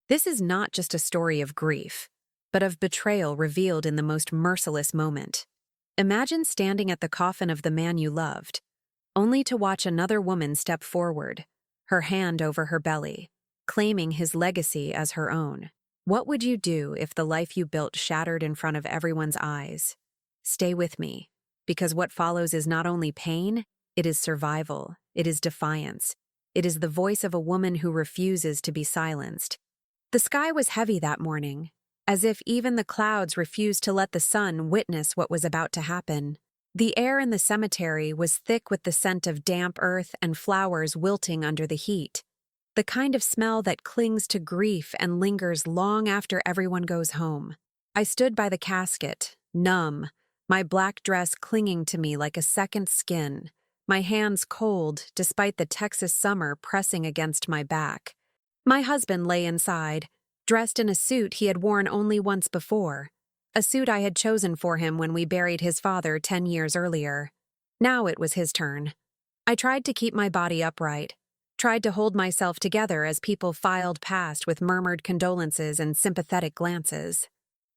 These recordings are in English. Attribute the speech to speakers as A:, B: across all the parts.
A: This is not just a story of grief, but of betrayal revealed in the most merciless moment. Imagine standing at the coffin of the man you loved, only to watch another woman step forward, her hand over her belly, claiming his legacy as her own. What would you do if the life you built shattered in front of everyone's eyes? Stay with me, because what follows is not only pain, it is survival, it is defiance, it is the voice of a woman who refuses to be silenced. The sky was heavy that morning, as if even the clouds refused to let the sun witness what was about to happen. The air in the cemetery was thick with the scent of damp earth and flowers wilting under the heat, the kind of smell that clings to grief and lingers long after everyone goes home. I stood by the casket, numb, my black dress clinging to me like a second skin, my hands cold despite the Texas summer pressing against my back. My husband lay inside, dressed in a suit he had worn only once before, a suit I had chosen for him when we buried his father 10 years earlier. Now it was his turn. I tried to keep my body upright, tried to hold myself together as people filed past with murmured condolences and sympathetic glances.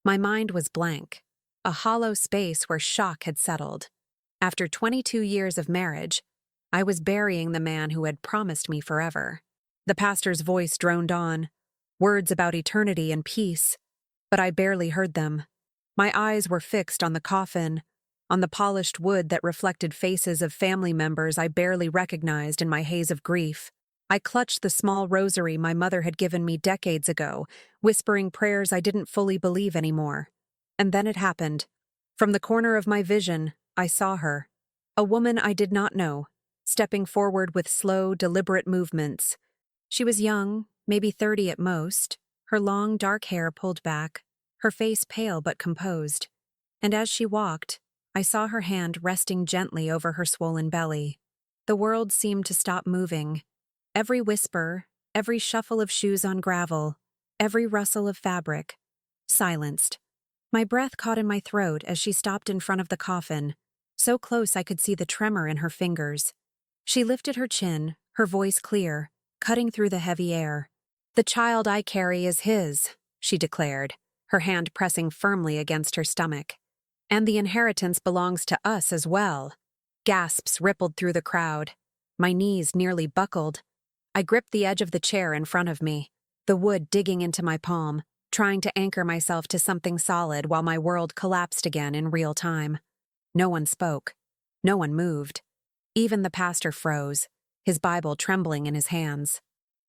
A: My mind was blank, a hollow space where shock had settled. After 22 years of marriage, I was burying the man who had promised me forever. The pastor's voice droned on, words about eternity and peace, but I barely heard them. My eyes were fixed on the coffin, on the polished wood that reflected faces of family members I barely recognized in my haze of grief. I clutched the small rosary my mother had given me decades ago, whispering prayers I didn't fully believe anymore. And then it happened. From the corner of my vision, I saw her, a woman I did not know, stepping forward with slow, deliberate movements. She was young, maybe 30 at most, her long, dark hair pulled back, her face pale but composed. And as she walked, I saw her hand resting gently over her swollen belly. The world seemed to stop moving. Every whisper, every shuffle of shoes on gravel, every rustle of fabric, silenced. My breath caught in my throat as she stopped in front of the coffin, so close I could see the tremor in her fingers. She lifted her chin, her voice clear, cutting through the heavy air. "The child I carry is his," she declared, her hand pressing firmly against her stomach. "And the inheritance belongs to us as well." Gasps rippled through the crowd. My knees nearly buckled. I gripped the edge of the chair in front of me, the wood digging into my palm, trying to anchor myself to something solid while my world collapsed again in real time. No one spoke. No one moved. Even the pastor froze, his Bible trembling in his hands.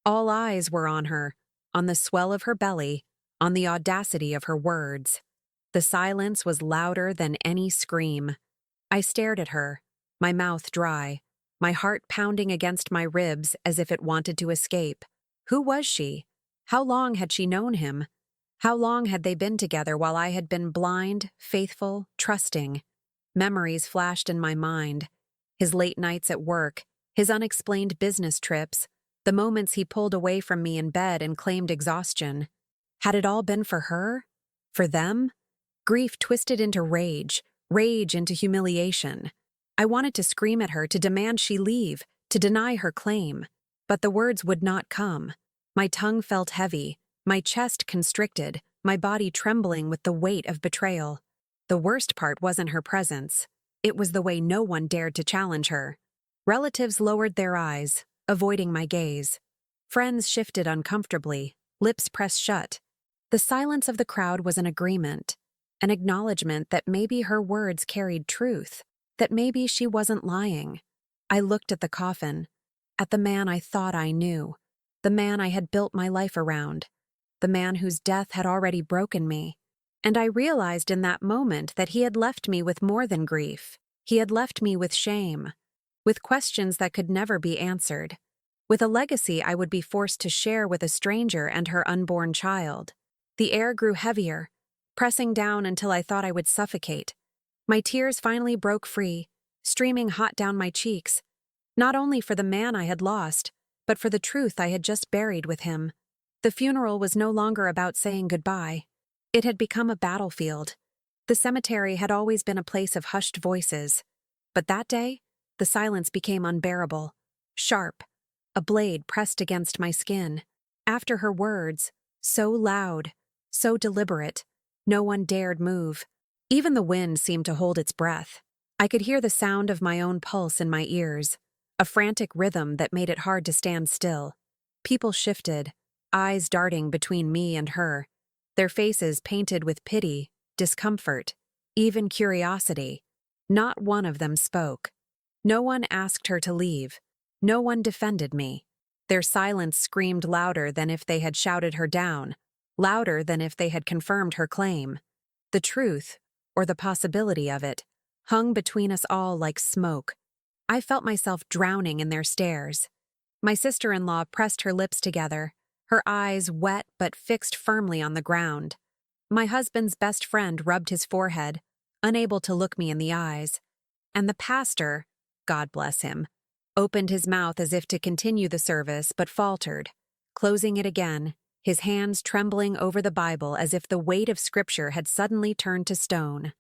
A: All eyes were on her, on the swell of her belly, on the audacity of her words. The silence was louder than any scream. I stared at her, my mouth dry, my heart pounding against my ribs as if it wanted to escape. Who was she? How long had she known him? How long had they been together while I had been blind, faithful, trusting? Memories flashed in my mind. His late nights at work, his unexplained business trips, the moments he pulled away from me in bed and claimed exhaustion. Had it all been for her? For them? Grief twisted into rage, rage into humiliation. I wanted to scream at her, to demand she leave, to deny her claim. But the words would not come. My tongue felt heavy, my chest constricted, my body trembling with the weight of betrayal. The worst part wasn't her presence. It was the way no one dared to challenge her. Relatives lowered their eyes, avoiding my gaze. Friends shifted uncomfortably, lips pressed shut. The silence of the crowd was an agreement, an acknowledgement that maybe her words carried truth, that maybe she wasn't lying. I looked at the coffin, at the man I thought I knew, the man I had built my life around, the man whose death had already broken me. And I realized in that moment that he had left me with more than grief. He had left me with shame, with questions that could never be answered, with a legacy I would be forced to share with a stranger and her unborn child. The air grew heavier, pressing down until I thought I would suffocate. My tears finally broke free, streaming hot down my cheeks, not only for the man I had lost, but for the truth I had just buried with him. The funeral was no longer about saying goodbye. It had become a battlefield. The cemetery had always been a place of hushed voices, but that day, the silence became unbearable, sharp, a blade pressed against my skin. After her words, So loud, so deliberate, no one dared move. Even the wind seemed to hold its breath. I could hear the sound of my own pulse in my ears, a frantic rhythm that made it hard to stand still. People shifted, eyes darting between me and her, their faces painted with pity, discomfort, even curiosity. Not one of them spoke. No one asked her to leave. No one defended me. Their silence screamed louder than if they had shouted her down, louder than if they had confirmed her claim. The truth, or the possibility of it, hung between us all like smoke. I felt myself drowning in their stares. My sister-in-law pressed her lips together, her eyes wet but fixed firmly on the ground. My husband's best friend rubbed his forehead, unable to look me in the eyes. And the pastor, God bless him, opened his mouth as if to continue the service but faltered, closing it again, his hands trembling over the Bible as if the weight of Scripture had suddenly turned to stone.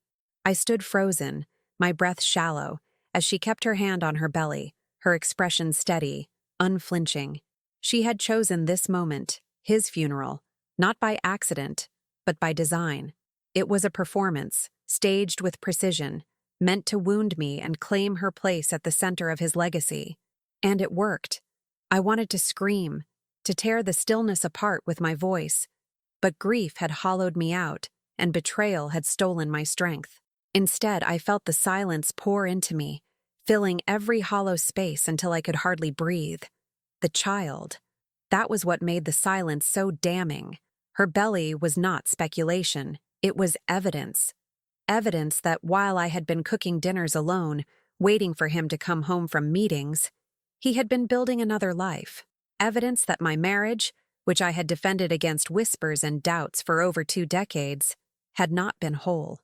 A: I stood frozen, my breath shallow, as she kept her hand on her belly, her expression steady, unflinching. She had chosen this moment, his funeral, not by accident, but by design. It was a performance, staged with precision, meant to wound me and claim her place at the center of his legacy. And it worked. I wanted to scream, to tear the stillness apart with my voice, but grief had hollowed me out, and betrayal had stolen my strength. Instead, I felt the silence pour into me, filling every hollow space until I could hardly breathe. The child. That was what made the silence so damning. Her belly was not speculation, it was evidence. Evidence that while I had been cooking dinners alone, waiting for him to come home from meetings, he had been building another life. Evidence that my marriage, which I had defended against whispers and doubts for over 2 decades, had not been whole.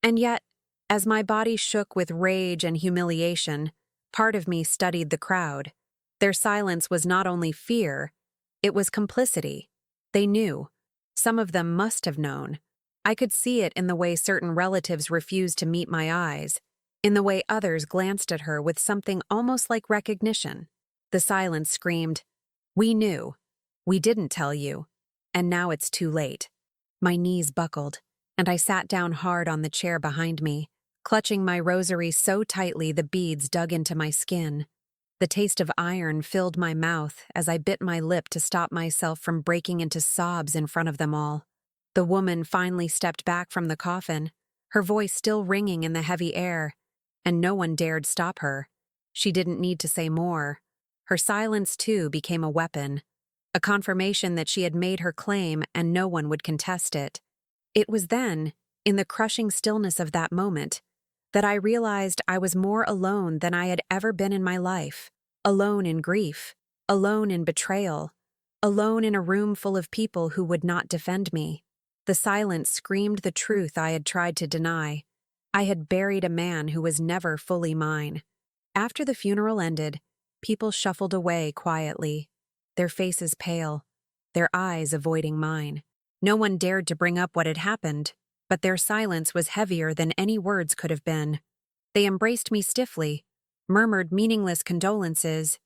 A: And yet, as my body shook with rage and humiliation, part of me studied the crowd. Their silence was not only fear, it was complicity. They knew. Some of them must have known. I could see it in the way certain relatives refused to meet my eyes, in the way others glanced at her with something almost like recognition. The silence screamed, "We knew. We didn't tell you. And now it's too late." My knees buckled, and I sat down hard on the chair behind me, clutching my rosary so tightly the beads dug into my skin. The taste of iron filled my mouth as I bit my lip to stop myself from breaking into sobs in front of them all. The woman finally stepped back from the coffin, her voice still ringing in the heavy air, and no one dared stop her. She didn't need to say more. Her silence, too, became a weapon, a confirmation that she had made her claim and no one would contest it. It was then, in the crushing stillness of that moment, that I realized I was more alone than I had ever been in my life. Alone in grief, alone in betrayal, alone in a room full of people who would not defend me. The silence screamed the truth I had tried to deny. I had buried a man who was never fully mine. After the funeral ended, people shuffled away quietly, their faces pale, their eyes avoiding mine. No one dared to bring up what had happened, but their silence was heavier than any words could have been. They embraced me stiffly, murmured meaningless condolences,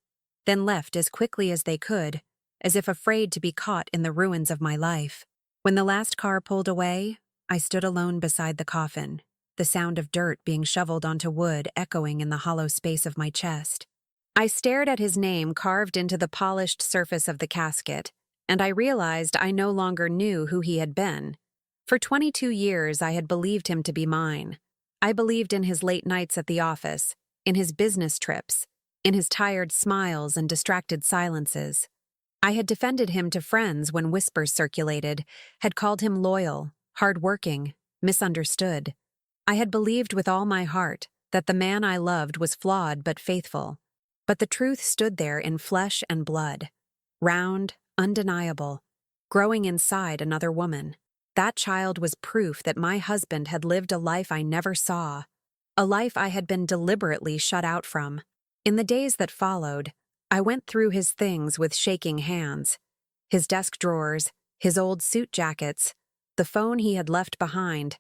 A: then left as quickly as they could, as if afraid to be caught in the ruins of my life. When the last car pulled away, I stood alone beside the coffin, the sound of dirt being shoveled onto wood echoing in the hollow space of my chest. I stared at his name carved into the polished surface of the casket, and I realized I no longer knew who he had been. For 22 years, I had believed him to be mine. I believed in his late nights at the office, in his business trips, in his tired smiles and distracted silences. I had defended him to friends when whispers circulated, had called him loyal, hardworking, misunderstood. I had believed with all my heart that the man I loved was flawed but faithful. But the truth stood there in flesh and blood, round, undeniable, growing inside another woman. That child was proof that my husband had lived a life I never saw, a life I had been deliberately shut out from. In the days that followed, I went through his things with shaking hands. His desk drawers, his old suit jackets, the phone he had left behind.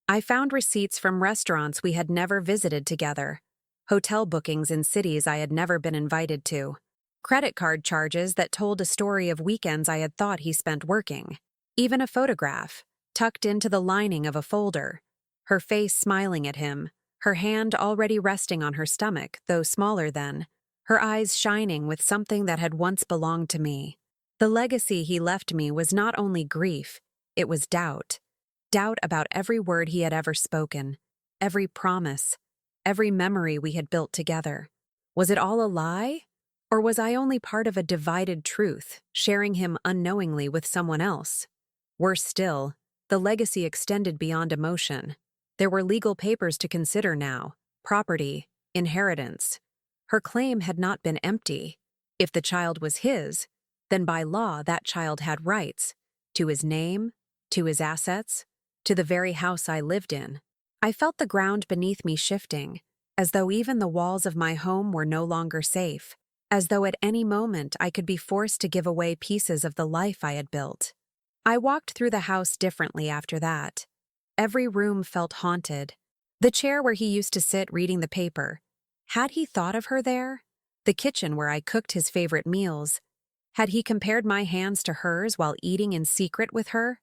A: I found receipts from restaurants we had never visited together, hotel bookings in cities I had never been invited to, credit card charges that told a story of weekends I had thought he spent working. even a photograph, tucked into the lining of a folder, her face smiling at him, her hand already resting on her stomach, though smaller than, her eyes shining with something that had once belonged to me. The legacy he left me was not only grief, it was doubt. Doubt about every word he had ever spoken, every promise, every memory we had built together. Was it all a lie? Or was I only part of a divided truth, sharing him unknowingly with someone else? Worse still, the legacy extended beyond emotion. There were legal papers to consider now, property, inheritance. Her claim had not been empty. If the child was his, then by law that child had rights to his name, to his assets, to the very house I lived in. I felt the ground beneath me shifting, as though even the walls of my home were no longer safe, as though at any moment I could be forced to give away pieces of the life I had built. I walked through the house differently after that. Every room felt haunted. The chair where he used to sit reading the paper. Had he thought of her there? The kitchen where I cooked his favorite meals. Had he compared my hands to hers while eating in secret with her?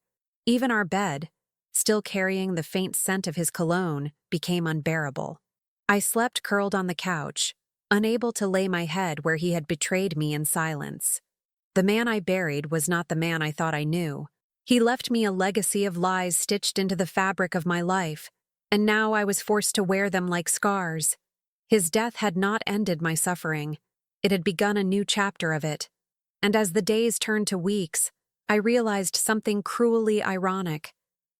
A: Even our bed, still carrying the faint scent of his cologne, became unbearable. I slept curled on the couch, unable to lay my head where he had betrayed me in silence. The man I buried was not the man I thought I knew. He left me a legacy of lies stitched into the fabric of my life, and now I was forced to wear them like scars. His death had not ended my suffering. It had begun a new chapter of it. And as the days turned to weeks, I realized something cruelly ironic.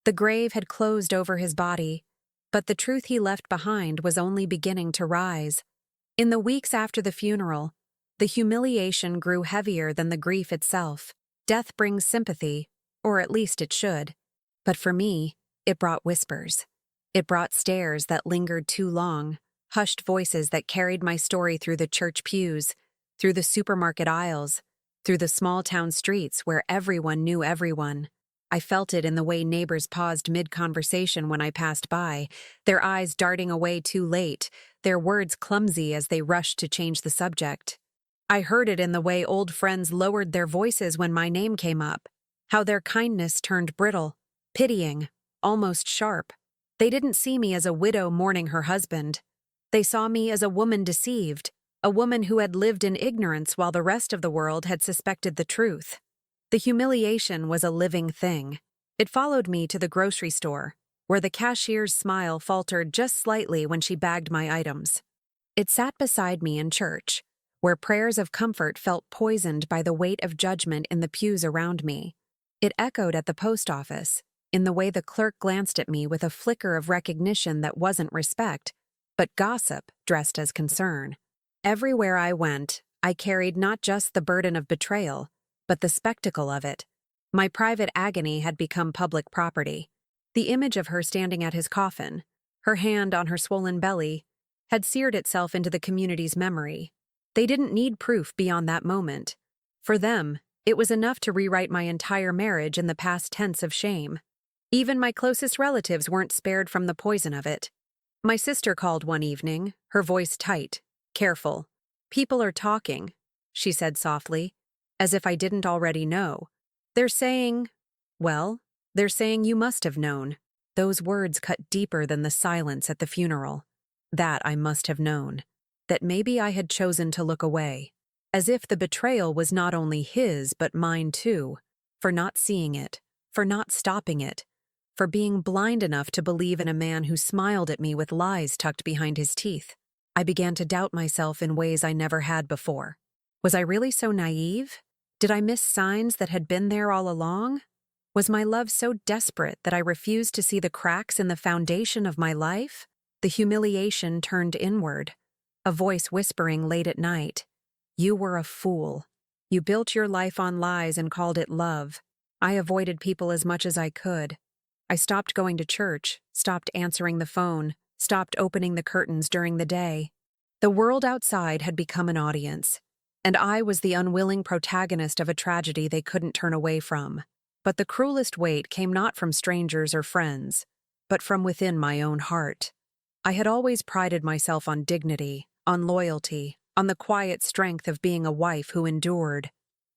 A: The grave had closed over his body, but the truth he left behind was only beginning to rise. In the weeks after the funeral, the humiliation grew heavier than the grief itself. Death brings sympathy, or at least it should. But for me, it brought whispers. It brought stares that lingered too long, hushed voices that carried my story through the church pews, through the supermarket aisles, through the small-town streets where everyone knew everyone. I felt it in the way neighbors paused mid-conversation when I passed by, their eyes darting away too late, their words clumsy as they rushed to change the subject. I heard it in the way old friends lowered their voices when my name came up, how their kindness turned brittle, pitying, almost sharp. They didn't see me as a widow mourning her husband. They saw me as a woman deceived, a woman who had lived in ignorance while the rest of the world had suspected the truth. The humiliation was a living thing. It followed me to the grocery store, where the cashier's smile faltered just slightly when she bagged my items. It sat beside me in church, where prayers of comfort felt poisoned by the weight of judgment in the pews around me. It echoed at the post office, in the way the clerk glanced at me with a flicker of recognition that wasn't respect, but gossip dressed as concern. Everywhere I went, I carried not just the burden of betrayal, but the spectacle of it. My private agony had become public property. The image of her standing at his coffin, her hand on her swollen belly, had seared itself into the community's memory. They didn't need proof beyond that moment. For them, it was enough to rewrite my entire marriage in the past tense of shame. Even my closest relatives weren't spared from the poison of it. My sister called one evening, her voice tight, careful. "People are talking," she said softly, as if I didn't already know. They're saying you must have known." Those words cut deeper than the silence at the funeral. That I must have known. That maybe I had chosen to look away. As if the betrayal was not only his but mine too, for not seeing it, for not stopping it, for being blind enough to believe in a man who smiled at me with lies tucked behind his teeth. I began to doubt myself in ways I never had before. Was I really so naive? Did I miss signs that had been there all along? Was my love so desperate that I refused to see the cracks in the foundation of my life? The humiliation turned inward, a voice whispering late at night, "You were a fool. You built your life on lies and called it love." I avoided people as much as I could. I stopped going to church, stopped answering the phone, stopped opening the curtains during the day. The world outside had become an audience, and I was the unwilling protagonist of a tragedy they couldn't turn away from. But the cruelest weight came not from strangers or friends, but from within my own heart. I had always prided myself on dignity, on loyalty, on the quiet strength of being a wife who endured.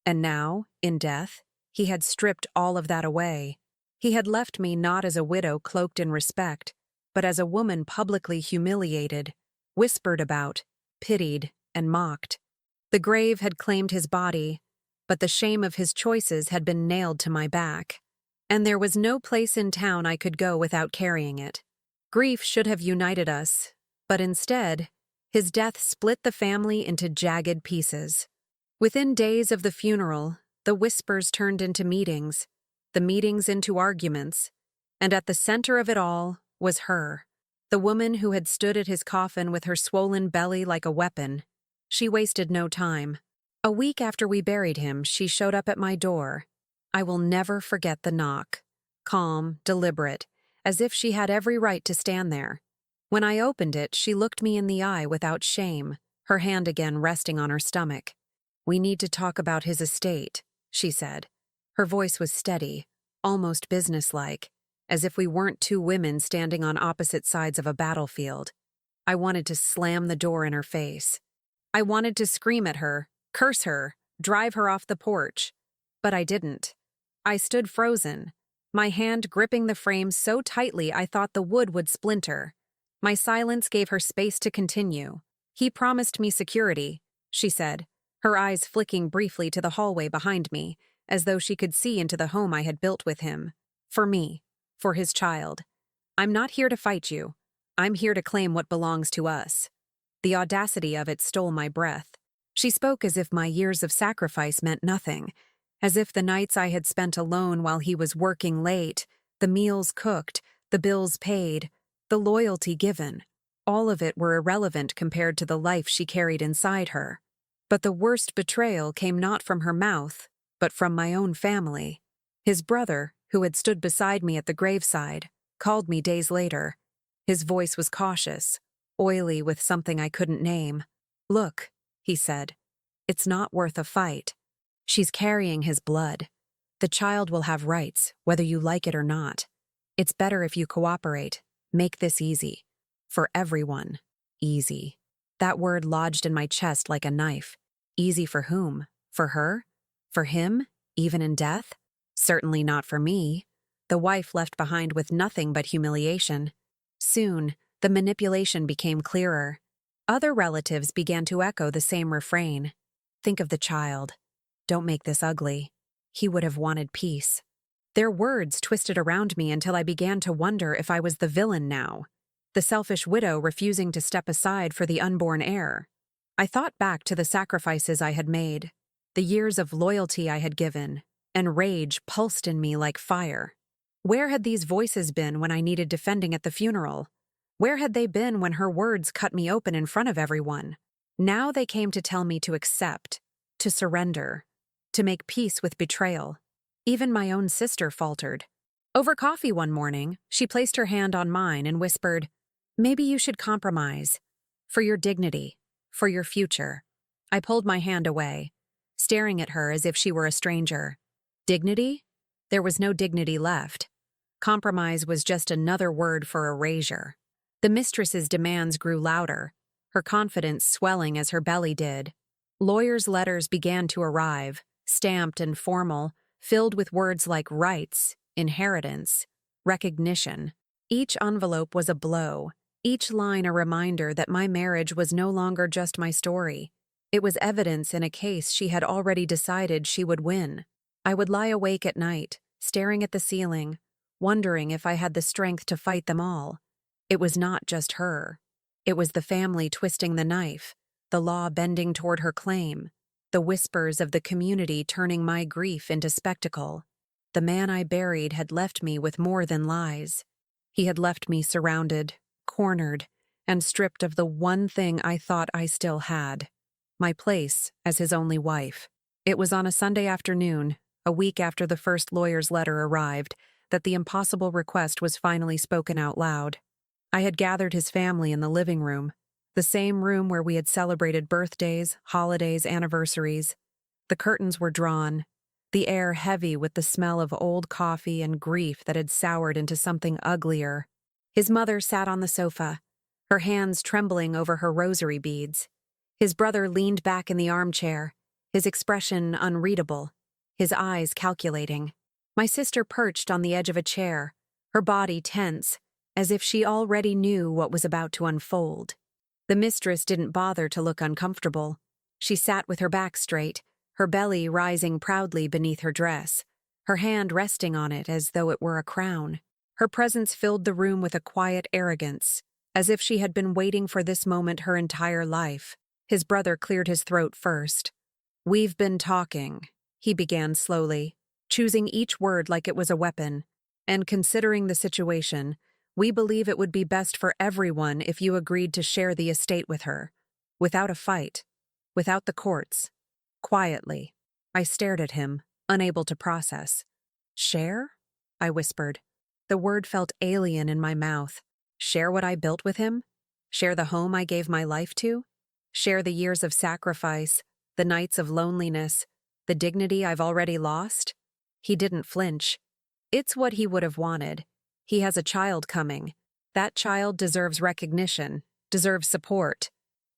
A: And now, in death, He had stripped all of that away. He had left me not as a widow cloaked in respect, but as a woman publicly humiliated, whispered about, pitied, and mocked. The grave had claimed his body, but the shame of his choices had been nailed to my back. And there was no place in town I could go without carrying it. Grief should have united us, but instead, his death split the family into jagged pieces. Within days of the funeral, the whispers turned into meetings, the meetings into arguments, and at the center of it all was her, the woman who had stood at his coffin with her swollen belly like a weapon. She wasted no time. A week after we buried him, she showed up at my door. I will never forget the knock. Calm, deliberate, as if she had every right to stand there. When I opened it, she looked me in the eye without shame, her hand again resting on her stomach. "We need to talk about his estate," she said. Her voice was steady, almost businesslike, as if we weren't two women standing on opposite sides of a battlefield. I wanted to slam the door in her face. I wanted to scream at her, curse her, drive her off the porch. But I didn't. I stood frozen, my hand gripping the frame so tightly I thought the wood would splinter. My silence gave her space to continue. "He promised me security," she said, her eyes flicking briefly to the hallway behind me, as though she could see into the home I had built with him. "For me. For his child. I'm not here to fight you. I'm here to claim what belongs to us." The audacity of it stole my breath. She spoke as if my years of sacrifice meant nothing, as if the nights I had spent alone while he was working late, the meals cooked, the bills paid, the loyalty given, all of it were irrelevant compared to the life she carried inside her. But the worst betrayal came not from her mouth, but from my own family. His brother, who had stood beside me at the graveside, called me days later. His voice was cautious, oily with something I couldn't name. "Look," he said, "it's not worth a fight. She's carrying his blood. The child will have rights, whether you like it or not. It's better if you cooperate. Make this easy. For everyone. Easy." That word lodged in my chest like a knife. Easy for whom? For her? For him? Even in death? Certainly not for me, the wife left behind with nothing but humiliation. Soon, the manipulation became clearer. Other relatives began to echo the same refrain. "Think of the child. Don't make this ugly. He would have wanted peace." Their words twisted around me until I began to wonder if I was the villain now, the selfish widow refusing to step aside for the unborn heir. I thought back to the sacrifices I had made, the years of loyalty I had given, and rage pulsed in me like fire. Where had these voices been when I needed defending at the funeral? Where had they been when her words cut me open in front of everyone? Now they came to tell me to accept, to surrender, to make peace with betrayal. Even my own sister faltered. Over coffee one morning, she placed her hand on mine and whispered, "Maybe you should compromise. For your dignity, for your future." I pulled my hand away, staring at her as if she were a stranger. Dignity? There was no dignity left. Compromise was just another word for erasure. The mistress's demands grew louder, her confidence swelling as her belly did. Lawyers' letters began to arrive, stamped and formal, filled with words like rights, inheritance, recognition. Each envelope was a blow, each line a reminder that my marriage was no longer just my story. It was evidence in a case she had already decided she would win. I would lie awake at night, staring at the ceiling, wondering if I had the strength to fight them all. It was not just her. It was the family twisting the knife, the law bending toward her claim, the whispers of the community turning my grief into spectacle. The man I buried had left me with more than lies. He had left me surrounded, cornered, and stripped of the one thing I thought I still had, my place as his only wife. It was on a Sunday afternoon, a week after the first lawyer's letter arrived, that the impossible request was finally spoken out loud. I had gathered his family in the living room, the same room where we had celebrated birthdays, holidays, anniversaries. The curtains were drawn, the air heavy with the smell of old coffee and grief that had soured into something uglier. His mother sat on the sofa, her hands trembling over her rosary beads. His brother leaned back in the armchair, his expression unreadable. his eyes calculating. My sister perched on the edge of a chair, her body tense, as if she already knew what was about to unfold. The mistress didn't bother to look uncomfortable. She sat with her back straight, her belly rising proudly beneath her dress, her hand resting on it as though it were a crown. Her presence filled the room with a quiet arrogance, as if she had been waiting for this moment her entire life. His brother cleared his throat first. "We've been talking," he began slowly, choosing each word like it was a weapon. "And considering the situation, we believe it would be best for everyone if you agreed to share the estate with her, without a fight, without the courts, quietly." I stared at him, unable to process. "Share?" I whispered. The word felt alien in my mouth. Share what I built with him? Share the home I gave my life to? Share the years of sacrifice, the nights of loneliness, the dignity I've already lost? He didn't flinch. "It's what he would have wanted. He has a child coming. That child deserves recognition, deserves support."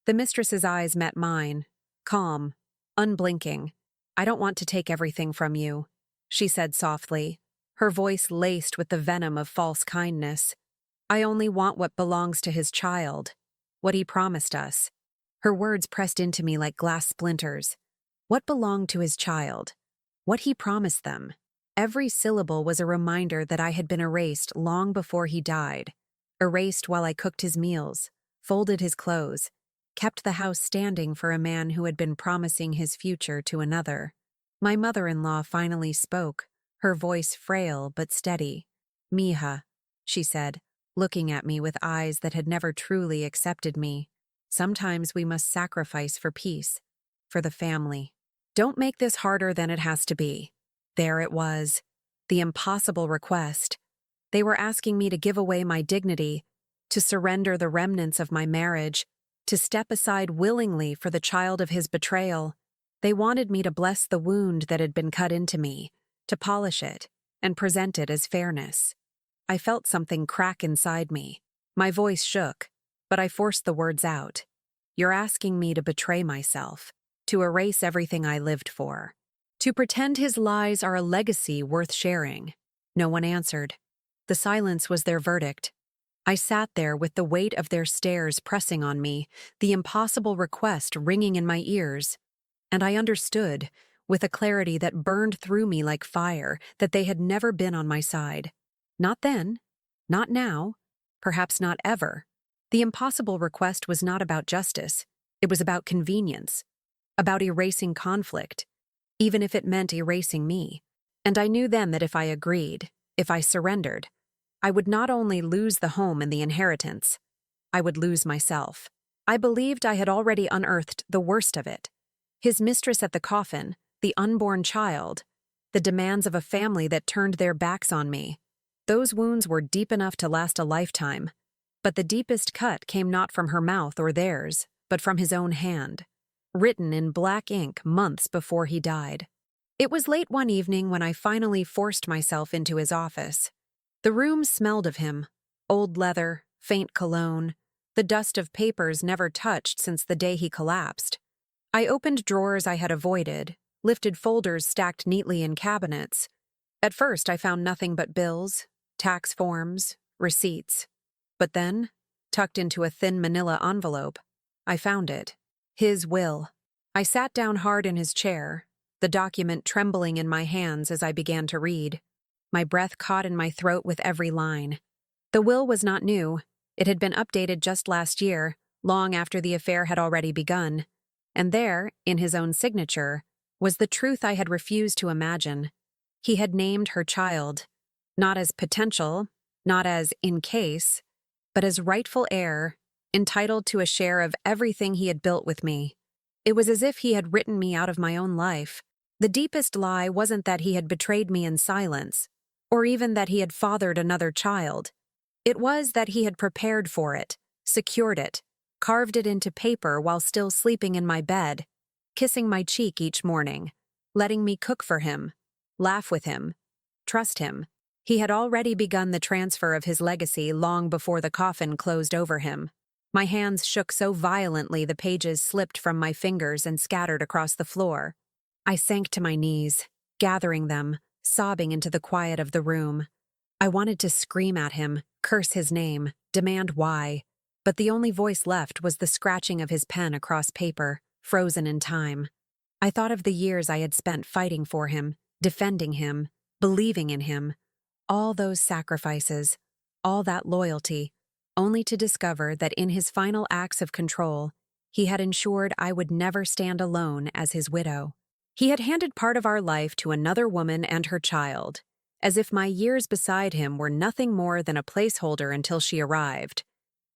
A: The mistress's eyes met mine, calm, unblinking. "I don't want to take everything from you," she said softly, her voice laced with the venom of false kindness. "I only want what belongs to his child, what he promised us." Her words pressed into me like glass splinters. What belonged to his child? What he promised them? Every syllable was a reminder that I had been erased long before he died. Erased while I cooked his meals, folded his clothes, kept the house standing for a man who had been promising his future to another. My mother-in-law finally spoke, her voice frail but steady. "Mija," she said, looking at me with eyes that had never truly accepted me. "Sometimes we must sacrifice for peace, for the family. Don't make this harder than it has to be." There it was, the impossible request. They were asking me to give away my dignity, to surrender the remnants of my marriage, to step aside willingly for the child of his betrayal. They wanted me to bless the wound that had been cut into me, to polish it, and present it as fairness. I felt something crack inside me. My voice shook, but I forced the words out. "You're asking me to betray myself, to erase everything I lived for, to pretend his lies are a legacy worth sharing." No one answered. The silence was their verdict. I sat there with the weight of their stares pressing on me, the impossible request ringing in my ears. And I understood, with a clarity that burned through me like fire, that they had never been on my side. Not then, not now, perhaps not ever. The impossible request was not about justice. It was about convenience, about erasing conflict, even if it meant erasing me. And I knew then that if I agreed, if I surrendered, I would not only lose the home and the inheritance, I would lose myself. I believed I had already unearthed the worst of it. His mistress at the coffin, the unborn child, the demands of a family that turned their backs on me. Those wounds were deep enough to last a lifetime. But the deepest cut came not from her mouth or theirs, but from his own hand, written in black ink months before he died. It was late one evening when I finally forced myself into his office. The room smelled of him, old leather, faint cologne, the dust of papers never touched since the day he collapsed. I opened drawers I had avoided, lifted folders stacked neatly in cabinets. At first I found nothing but bills, tax forms, receipts. But then, tucked into a thin manila envelope, I found it. His will. I sat down hard in his chair, the document trembling in my hands as I began to read. My breath caught in my throat with every line. The will was not new. It had been updated just last year, long after the affair had already begun. And there, in his own signature, was the truth I had refused to imagine. He had named her child, not as potential, not as in case, but as rightful heir, entitled to a share of everything he had built with me. It was as if he had written me out of my own life. The deepest lie wasn't that he had betrayed me in silence, or even that he had fathered another child. It was that he had prepared for it, secured it, carved it into paper while still sleeping in my bed, kissing my cheek each morning, letting me cook for him, laugh with him, trust him. He had already begun the transfer of his legacy long before the coffin closed over him. My hands shook so violently the pages slipped from my fingers and scattered across the floor. I sank to my knees. gathering them, sobbing into the quiet of the room. I wanted to scream at him, curse his name, demand why, but the only voice left was the scratching of his pen across paper, frozen in time. I thought of the years I had spent fighting for him, defending him, believing in him, all those sacrifices, all that loyalty, only to discover that in his final acts of control, he had ensured I would never stand alone as his widow. He had handed part of our life to another woman and her child, as if my years beside him were nothing more than a placeholder until she arrived.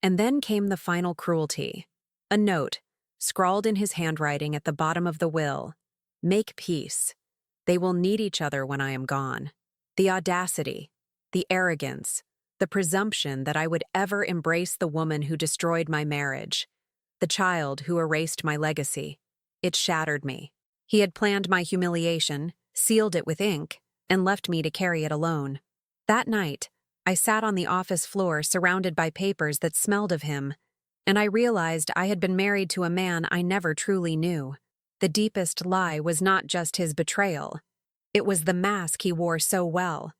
A: And then came the final cruelty. A note, scrawled in his handwriting at the bottom of the will. Make peace. They will need each other when I am gone. The audacity, the arrogance, the presumption that I would ever embrace the woman who destroyed my marriage, the child who erased my legacy. It shattered me. He had planned my humiliation, sealed it with ink, and left me to carry it alone. That night, I sat on the office floor surrounded by papers that smelled of him, and I realized I had been married to a man I never truly knew. The deepest lie was not just his betrayal. It was the mask he wore so well.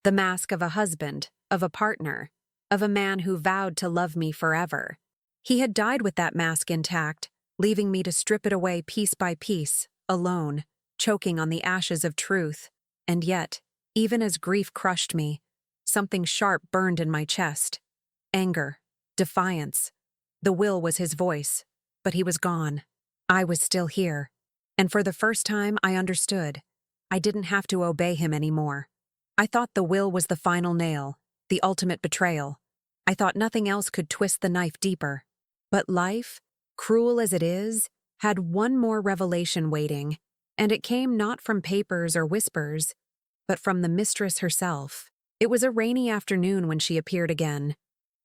A: The mask of a husband, of a partner, of a man who vowed to love me forever. He had died with that mask intact, leaving me to strip it away piece by piece, alone, choking on the ashes of truth. And yet, even as grief crushed me, something sharp burned in my chest. Anger, defiance. The will was his voice, but he was gone. I was still here. And for the first time, I understood. I didn't have to obey him anymore. I thought the will was the final nail, the ultimate betrayal. I thought nothing else could twist the knife deeper. But life, cruel as it is, had one more revelation waiting, and it came not from papers or whispers, but from the mistress herself. It was a rainy afternoon when she appeared again.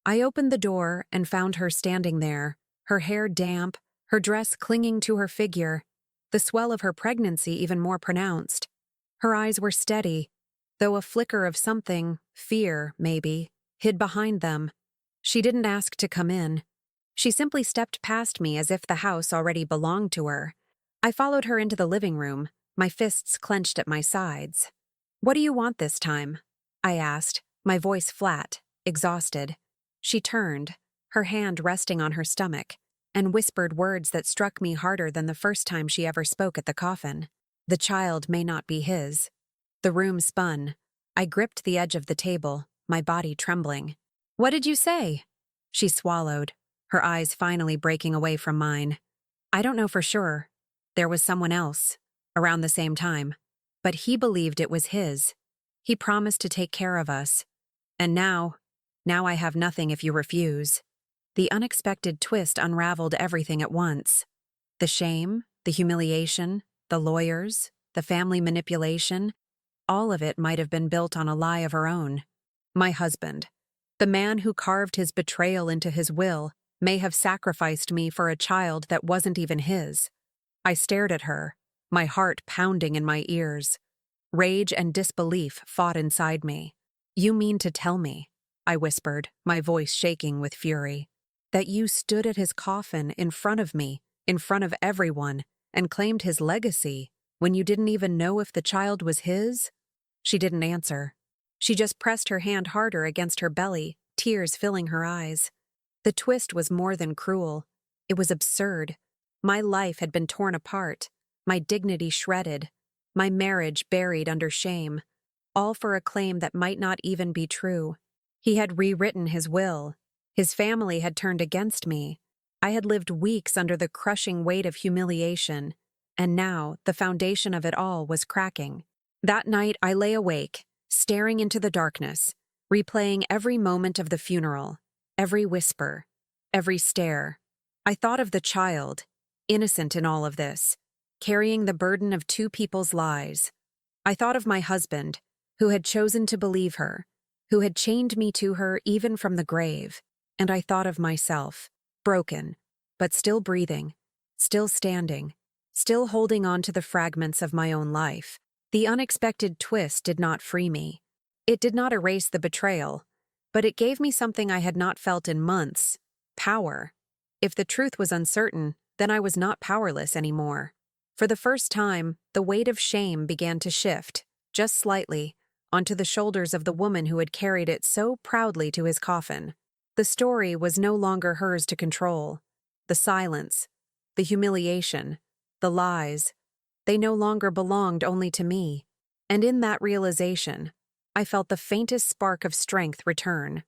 A: I opened the door and found her standing there, her hair damp, her dress clinging to her figure, the swell of her pregnancy even more pronounced. Her eyes were steady, though a flicker of something, fear, maybe, hid behind them. She didn't ask to come in. She simply stepped past me as if the house already belonged to her. I followed her into the living room, my fists clenched at my sides. "What do you want this time?" I asked, my voice flat, exhausted. She turned, her hand resting on her stomach, and whispered words that struck me harder than the first time she ever spoke at the coffin. The child may not be his. The room spun. I gripped the edge of the table, my body trembling. "What did you say?" She swallowed, her eyes finally breaking away from mine. "I don't know for sure. There was someone else, around the same time. But he believed it was his. He promised to take care of us. And now I have nothing if you refuse." The unexpected twist unraveled everything at once. The shame, the humiliation, the lawyers, the family manipulation, all of it might have been built on a lie of her own. My husband, the man who carved his betrayal into his will, may have sacrificed me for a child that wasn't even his. I stared at her, my heart pounding in my ears. Rage and disbelief fought inside me. "You mean to tell me," I whispered, my voice shaking with fury, "that you stood at his coffin in front of me, in front of everyone, and claimed his legacy when you didn't even know if the child was his?" She didn't answer. She just pressed her hand harder against her belly, tears filling her eyes. The twist was more than cruel. It was absurd. My life had been torn apart, my dignity shredded, my marriage buried under shame, all for a claim that might not even be true. He had rewritten his will. His family had turned against me. I had lived weeks under the crushing weight of humiliation, and now the foundation of it all was cracking. That night I lay awake, staring into the darkness, replaying every moment of the funeral, every whisper, every stare. I thought of the child, innocent in all of this, carrying the burden of two people's lies. I thought of my husband, who had chosen to believe her, who had chained me to her even from the grave, and I thought of myself, broken, but still breathing, still standing, still holding on to the fragments of my own life. The unexpected twist did not free me. It did not erase the betrayal, but it gave me something I had not felt in months: power. If the truth was uncertain, then I was not powerless anymore. For the first time, the weight of shame began to shift, just slightly, onto the shoulders of the woman who had carried it so proudly to his coffin. The story was no longer hers to control. The silence, the humiliation, the lies, they no longer belonged only to me. And in that realization, I felt the faintest spark of strength return.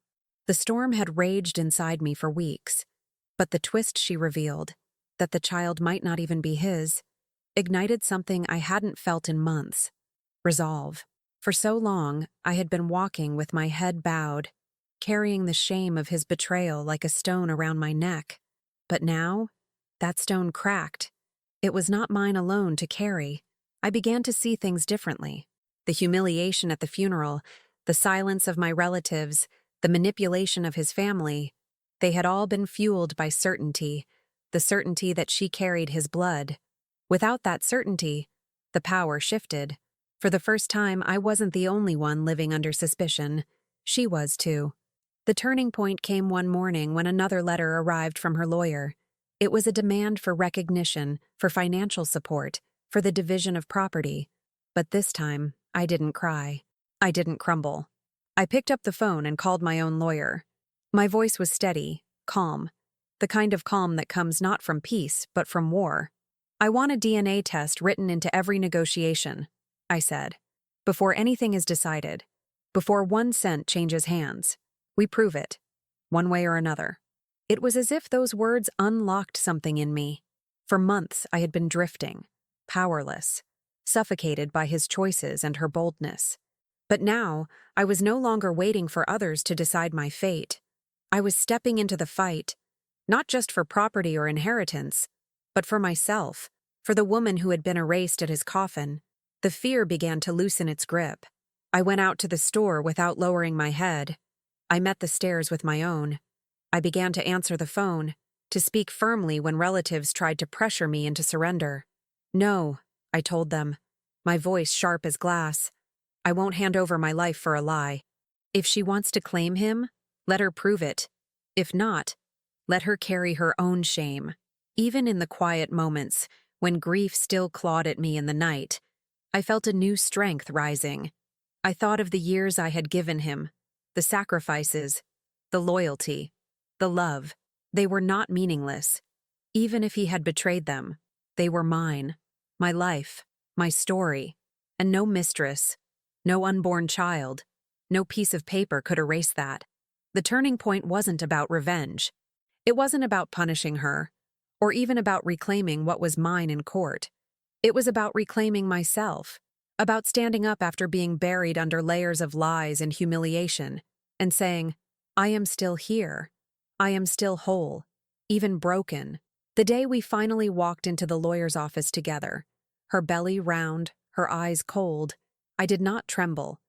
A: The storm had raged inside me for weeks, but the twist she revealed, that the child might not even be his, ignited something I hadn't felt in months: resolve. For so long, I had been walking with my head bowed, carrying the shame of his betrayal like a stone around my neck. But now, that stone cracked. It was not mine alone to carry. I began to see things differently. The humiliation at the funeral, the silence of my relatives, the manipulation of his family, they had all been fueled by certainty, the certainty that she carried his blood. Without that certainty, the power shifted. For the first time, I wasn't the only one living under suspicion. She was too. The turning point came one morning when another letter arrived from her lawyer. It was a demand for recognition, for financial support, for the division of property. But this time, I didn't cry. I didn't crumble. I picked up the phone and called my own lawyer. My voice was steady, calm, the kind of calm that comes not from peace, but from war. "I want a DNA test written into every negotiation," I said. "Before anything is decided, before 1 cent changes hands, we prove it, one way or another." It was as if those words unlocked something in me. For months, I had been drifting, powerless, suffocated by his choices and her boldness. But now, I was no longer waiting for others to decide my fate. I was stepping into the fight, not just for property or inheritance, but for myself, for the woman who had been erased at his coffin. The fear began to loosen its grip. I went out to the store without lowering my head. I met the stairs with my own. I began to answer the phone, to speak firmly when relatives tried to pressure me into surrender. "No," I told them, my voice sharp as glass. "I won't hand over my life for a lie. If she wants to claim him, let her prove it. If not, let her carry her own shame." Even in the quiet moments, when grief still clawed at me in the night, I felt a new strength rising. I thought of the years I had given him, the sacrifices, the loyalty, the love. They were not meaningless. Even if he had betrayed them, they were mine, my life, my story, and no mistress, no unborn child, no piece of paper could erase that. The turning point wasn't about revenge. It wasn't about punishing her, or even about reclaiming what was mine in court. It was about reclaiming myself, about standing up after being buried under layers of lies and humiliation, and saying, "I am still here. I am still whole, even broken." The day we finally walked into the lawyer's office together, her belly round, her eyes cold, I did not tremble.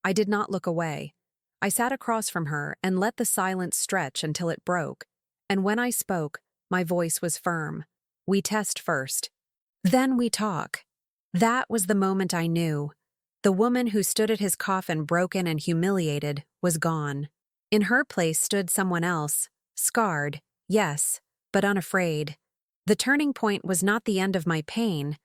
A: I did not look away. I sat across from her and let the silence stretch until it broke. And when I spoke, my voice was firm. "We test first. Then we talk." That was the moment I knew. The woman who stood at his coffin broken and humiliated was gone. In her place stood someone else, scarred, yes, but unafraid. The turning point was not the end of my pain,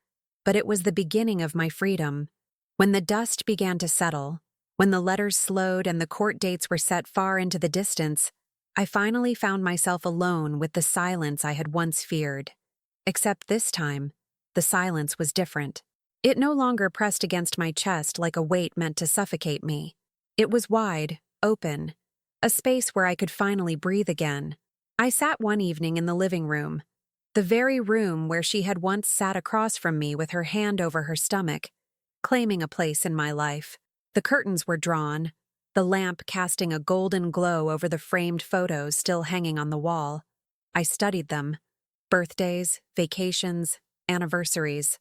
A: but it was the beginning of my freedom. When the dust began to settle, when the letters slowed and the court dates were set far into the distance, I finally found myself alone with the silence I had once feared. Except this time, the silence was different. It no longer pressed against my chest like a weight meant to suffocate me. It was wide, open, a space where I could finally breathe again. I sat one evening in the living room, the very room where she had once sat across from me with her hand over her stomach, claiming a place in my life. The curtains were drawn, the lamp casting a golden glow over the framed photos still hanging on the wall. I studied them. Birthdays, vacations, anniversaries.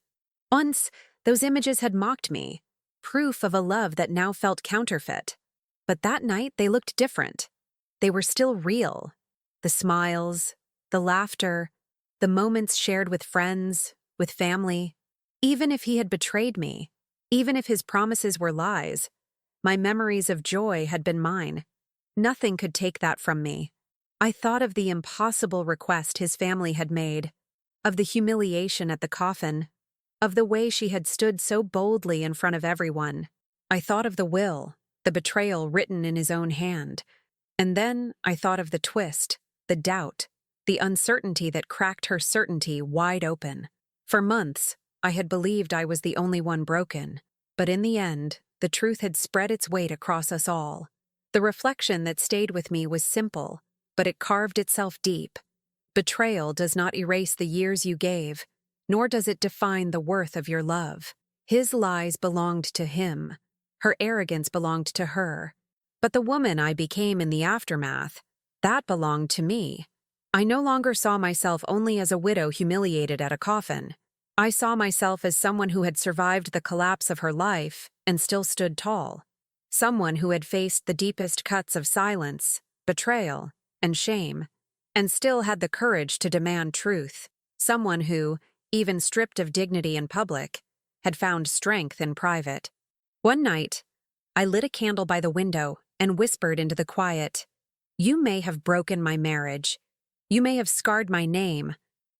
A: Once, those images had mocked me, proof of a love that now felt counterfeit. But that night, they looked different. They were still real. The smiles, the laughter, the moments shared with friends, with family. Even if he had betrayed me, even if his promises were lies, my memories of joy had been mine. Nothing could take that from me. I thought of the impossible request his family had made, of the humiliation at the coffin, of the way she had stood so boldly in front of everyone. I thought of the will, the betrayal written in his own hand. And then I thought of the twist, the doubt, the uncertainty that cracked her certainty wide open. For months, I had believed I was the only one broken, but in the end, the truth had spread its weight across us all. The reflection that stayed with me was simple, but it carved itself deep. Betrayal does not erase the years you gave, nor does it define the worth of your love. His lies belonged to him. Her arrogance belonged to her. But the woman I became in the aftermath, that belonged to me. I no longer saw myself only as a widow humiliated at a coffin. I saw myself as someone who had survived the collapse of her life and still stood tall. Someone who had faced the deepest cuts of silence, betrayal, and shame, and still had the courage to demand truth. Someone who, even stripped of dignity in public, had found strength in private. One night, I lit a candle by the window and whispered into the quiet, "You may have broken my marriage. You may have scarred my name,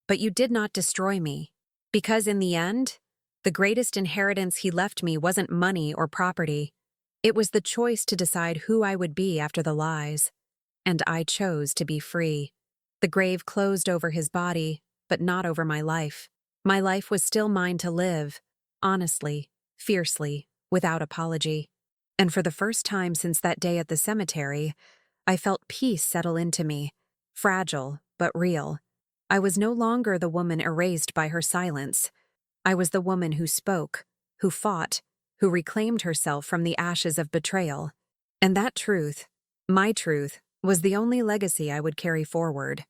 A: but you did not destroy me. Because in the end, the greatest inheritance he left me wasn't money or property. It was the choice to decide who I would be after the lies. And I chose to be free." The grave closed over his body, but not over my life. My life was still mine to live, honestly, fiercely, without apology. And for the first time since that day at the cemetery, I felt peace settle into me, fragile but real. I was no longer the woman erased by her silence. I was the woman who spoke, who fought, who reclaimed herself from the ashes of betrayal. And that truth, my truth, was the only legacy I would carry forward.